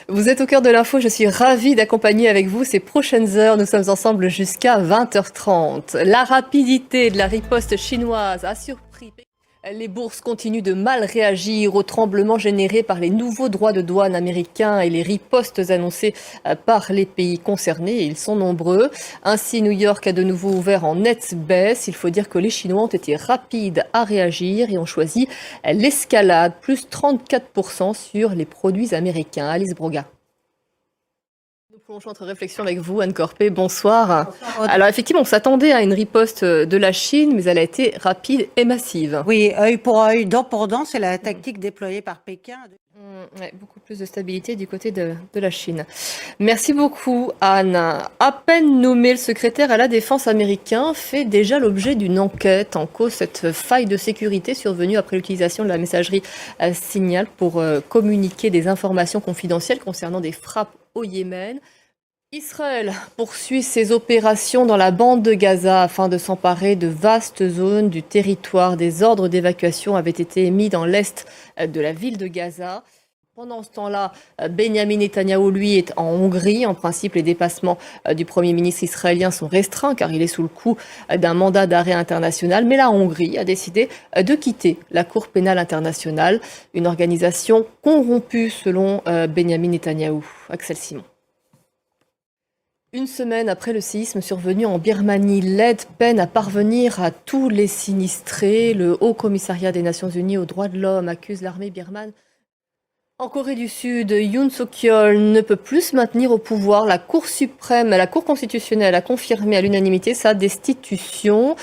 Vous êtes au cœur de l'info, je suis ravie d'accompagner avec vous ces prochaines heures. Nous sommes ensemble jusqu'à 20h30. La rapidité de la riposte chinoise a surpris. Les bourses continuent de mal réagir aux tremblements générés par les nouveaux droits de douane américains et les ripostes annoncées par les pays concernés. Ils sont nombreux. Ainsi, New York a de nouveau ouvert en nette baisse. Il faut dire que les Chinois ont été rapides à réagir et ont choisi l'escalade, plus 34% sur les produits américains. Alice Broga. Nous plongeons notre réflexion avec vous, Anne Corpé. Bonsoir. Bonsoir. Alors effectivement, on s'attendait à une riposte de la Chine, mais elle a été rapide et massive. Oui, œil pour œil, dent pour dent, c'est la tactique déployée par Pékin. Ouais, beaucoup plus de stabilité du côté de la Chine. Merci beaucoup, Anne. À peine nommé, le secrétaire à la Défense américain fait déjà l'objet d'une enquête en cause cette faille de sécurité survenue après l'utilisation de la messagerie Signal pour communiquer des informations confidentielles concernant des frappes au Yémen. Israël poursuit ses opérations dans la bande de Gaza afin de s'emparer de vastes zones du territoire. Des ordres d'évacuation avaient été émis dans l'est de la ville de Gaza. Pendant ce temps-là, Benyamin Netanyahou, lui, est en Hongrie. En principe, les dépassements du Premier ministre israélien sont restreints car il est sous le coup d'un mandat d'arrêt international. Mais la Hongrie a décidé de quitter la Cour pénale internationale, une organisation corrompue selon Benyamin Netanyahou. Axel Simon. Une semaine après le séisme survenu en Birmanie, l'aide peine à parvenir à tous les sinistrés. Le Haut Commissariat des Nations Unies aux droits de l'homme accuse l'armée birmane. En Corée du Sud, Yoon Suk-yeol ne peut plus se maintenir au pouvoir. La Cour suprême, la Cour constitutionnelle a confirmé à l'unanimité sa destitution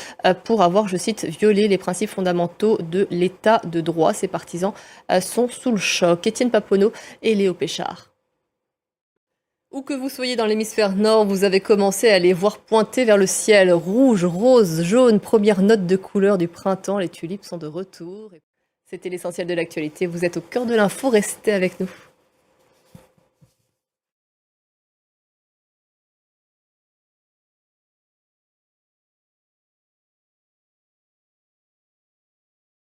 pour avoir, je cite, violé les principes fondamentaux de l'état de droit. Ses partisans sont sous le choc. Étienne Paponneau et Léo Péchard. Où que vous soyez dans l'hémisphère nord, vous avez commencé à les voir pointer vers le ciel. Rouge, rose, jaune, première note de couleur du printemps. Les tulipes sont de retour. C'était l'essentiel de l'actualité. Vous êtes au cœur de l'info, restez avec nous.